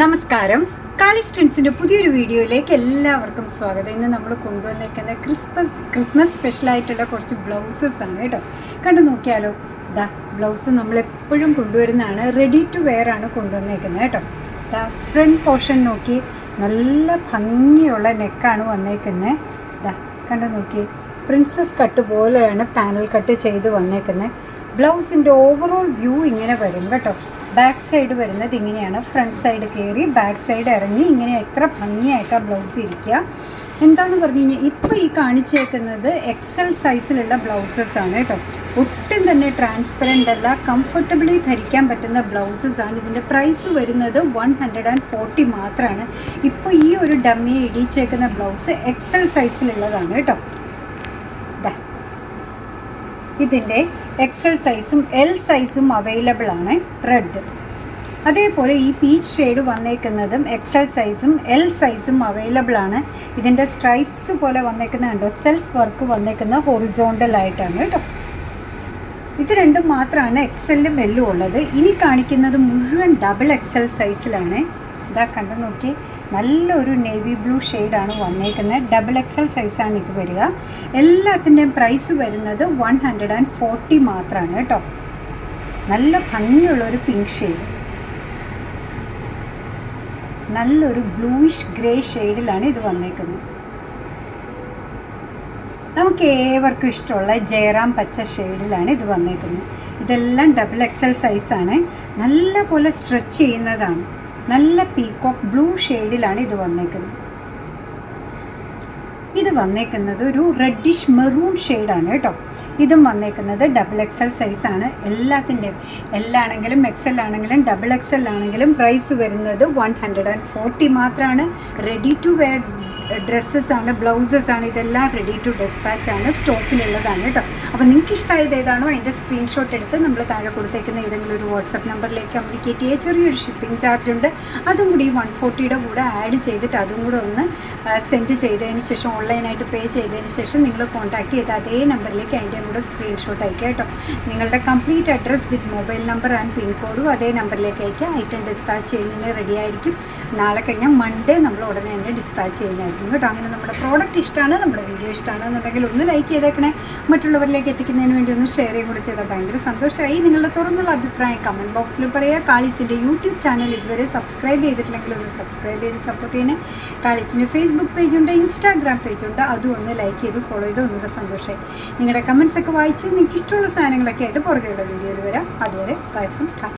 നമസ്കാരം. കാളിസ്റ്റൻസിൻ്റെ പുതിയൊരു വീഡിയോയിലേക്ക് എല്ലാവർക്കും സ്വാഗതം. ഇന്ന് നമ്മൾ കൊണ്ടുവന്നേക്കുന്ന ക്രിസ്മസ് സ്പെഷ്യലായിട്ടുള്ള കുറച്ച് ബ്ലൗസസ് ആണ് കേട്ടോ. കണ്ടു നോക്കിയാലോ. ദാ ബ്ലൗസ് നമ്മളെപ്പോഴും കൊണ്ടുവരുന്നതാണ്. റെഡി ടു വെയർ ആണ് കൊണ്ടുവന്നേക്കുന്നത് കേട്ടോ. ദാ ഫ്രണ്ട് പോർഷൻ നോക്കി, നല്ല ഭംഗിയുള്ള നെക്കാണ് വന്നേക്കുന്നത്. ദാ കണ്ടു നോക്കി, പ്രിൻസസ് കട്ട് പോലെയാണ് പാനൽ കട്ട് ചെയ്ത് വന്നേക്കുന്നത്. ബ്ലൗസിൻ്റെ ഓവറോൾ വ്യൂ ഇങ്ങനെ വരും കേട്ടോ. ബാക്ക് സൈഡ് വരുന്നത് ഇങ്ങനെയാണ്. ഫ്രണ്ട് സൈഡ് കയറി ബാക്ക് സൈഡ് ഇറങ്ങി ഇങ്ങനെ എത്ര ഭംഗിയായിട്ടാണ് ബ്ലൗസ് ഇരിക്കുക. എന്താണെന്ന് പറഞ്ഞു കഴിഞ്ഞാൽ ഇപ്പോൾ ഈ കാണിച്ചേക്കുന്നത് എക്സൽ സൈസിലുള്ള ബ്ലൗസസ് ആണ് കേട്ടോ. ഒട്ടും തന്നെ ട്രാൻസ്പെറൻ്റ് അല്ല, കംഫർട്ടബിളി ധരിക്കാൻ പറ്റുന്ന ബ്ലൗസസ് ആണ്. ഇതിൻ്റെ പ്രൈസ് വരുന്നത് 140 മാത്രമാണ്. ഇപ്പോൾ ഈ ഒരു ഡമ്മിയെ ഇടിച്ചേക്കുന്ന ബ്ലൗസ് എക്സൽ സൈസിലുള്ളതാണ് കേട്ടോ. ഇതിൻ്റെ എക്സൽ സൈസും എൽ സൈസും അവൈലബിൾ ആണ്. റെഡ് അതേപോലെ ഈ പീച്ച് ഷെയ്ഡ് വന്നേക്കുന്നതും എക്സൽ സൈസും എൽ സൈസും അവൈലബിൾ ആണ്. ഇതിൻ്റെ സ്ട്രൈപ്സ് പോലെ വന്നേക്കുന്ന കണ്ടോ, സെൽഫ് വർക്ക് വന്നേക്കുന്ന ഹൊറിസോണ്ടൽ ആയിട്ടാണ് കേട്ടോ. ഇത് രണ്ടും മാത്രമാണ് എക്സലും എല്ലും ഉള്ളത്. ഇനി കാണിക്കുന്നത് മുഴുവൻ ഡബിൾ എക്സൽ സൈസിലാണ്. ഇതാ കണ്ടു നോക്കി, നല്ലൊരു നേവി ബ്ലൂ ഷെയ്ഡാണ് വന്നേക്കുന്നത്. ഡബിൾ എക്സൽ സൈസാണ് ഇത് വരിക. എല്ലാത്തിൻ്റെയും പ്രൈസ് വരുന്നത് 140 മാത്രമാണ് കേട്ടോ. നല്ല ഭംഗിയുള്ളൊരു പിങ്ക് ഷെയ്ഡ്, നല്ലൊരു ബ്ലൂയിഷ് ഗ്രേ ഷെയ്ഡിലാണ് ഇത് വന്നേക്കുന്നത്. നമുക്ക് ഏവർക്കും ഇഷ്ടമുള്ള ജയറാം പച്ച ഷെയ്ഡിലാണ് ഇത് വന്നേക്കുന്നത്. ഇതെല്ലാം ഡബിൾ എക്സൽ സൈസാണ്. നല്ല പോലെ സ്ട്രെച്ച് ചെയ്യുന്നതാണ്. നല്ല പീകോക്ക് ബ്ലൂ ഷെയ്ഡിലാണ് ഇത് വന്നേക്കുന്നത്. ഇത് വന്നേക്കുന്നത് ഒരു റെഡിഷ് മെറൂൺ ഷെയ്ഡാണ് കേട്ടോ. ഇതും വന്നേക്കുന്നത് ഡബിൾ എക്സൽ സൈസാണ്. എല്ലാത്തിൻ്റെയും എല്ലാണെങ്കിലും എക്സൽ ആണെങ്കിലും ഡബിൾ എക്സൽ ആണെങ്കിലും പ്രൈസ് വരുന്നത് 140 മാത്രമാണ്. റെഡി ടു വെയർ ഡ്രസ്സസ് ആണ്, ബ്ലൗസസ് ആണ്. ഇതെല്ലാം റെഡി ടു ഡിസ്പാച്ച് ആണ്, സ്റ്റോക്കിലുള്ളതാണ് കേട്ടോ. അപ്പോൾ നിങ്ങൾക്ക് ഇഷ്ടമായത് ഏതാണോ അതിൻ്റെ സ്ക്രീൻഷോട്ട് എടുത്ത് നമ്മൾ താഴെ കൊടുത്തേക്കുന്ന ഏതെങ്കിലും ഒരു വാട്സപ്പ് നമ്പറിലേക്ക് കമ്മ്യൂണിക്കേറ്റ് ചെയ്യുക. ചെറിയൊരു ഷിപ്പിംഗ് ചാർജ് ഉണ്ട്, അതും കൂടി 140യുടെ കൂടെ ആഡ് ചെയ്തിട്ട് അതും കൂടെ ഒന്ന് സെൻഡ് ചെയ്തതിന് ശേഷം ഓൺലൈനായിട്ട് പേ ചെയ്തതിന് ശേഷം നിങ്ങൾ കോൺടാക്ട് ചെയ്ത് അതേ നമ്പറിലേക്ക് അതിൻ്റെ കൂടെ സ്ക്രീൻഷോട്ട് അയക്കുക കേട്ടോ. നിങ്ങളുടെ complete address with mobile number and പിൻകോഡും അതേ നമ്പറിലേക്ക് അയക്കുക. ഐറ്റം ഡിസ്പാച്ച് ചെയ്യുന്നതിന് റെഡി ആയിരിക്കും. നാളെ കഴിഞ്ഞാൽ മൺഡേ നമ്മൾ ഉടനെ തന്നെ ഡിസ്പാച്ച് ചെയ്യുന്നതായിരിക്കും കേട്ടോ. അങ്ങനെ നമ്മുടെ പ്രോഡക്റ്റ് ഇഷ്ടമാണ്, നമ്മുടെ വീഡിയോ ഇഷ്ടമാണെന്നുണ്ടെങ്കിൽ ഒന്ന് ലൈക്ക് ചെയ്തേക്കണേ. മറ്റുള്ളവരിലേക്ക് എത്തിക്കുന്നതിന് വേണ്ടി ഒന്ന് ഷെയർ ചെയ്യും കൂടി ചെയ്താൽ ഭയങ്കര സന്തോഷമായി. നിങ്ങളുടെ തുറന്നുള്ള അഭിപ്രായം കമൻറ്റ് ബോക്സിൽ പറയുക. കാളിസിൻ്റെ യൂട്യൂബ് ചാനൽ ഇതുവരെ സബ്സ്ക്രൈബ് ചെയ്തിട്ടില്ലെങ്കിൽ ഒന്ന് സബ്സ്ക്രൈബ് ചെയ്ത് സപ്പോർട്ട് ചെയ്യണേ. കാളിസിൻ്റെ ഫേസ്ബുക്ക് പേജുണ്ട്, ഇൻസ്റ്റാഗ്രാം പേജുണ്ട്, അതും ഒന്ന് ലൈക്ക് ചെയ്ത് ഫോളോ ചെയ്ത് ഒന്നുകൂടെ സന്തോഷമായി. നിങ്ങളുടെ കമൻസൊക്കെ വായിച്ച് നിങ്ങൾക്ക് ഇഷ്ടമുള്ള സാധനങ്ങളൊക്കെ ആയിട്ട് പുറകെയുള്ള വീഡിയോയിൽ വരാം. അതുവരെ ബൈ ഫ്രം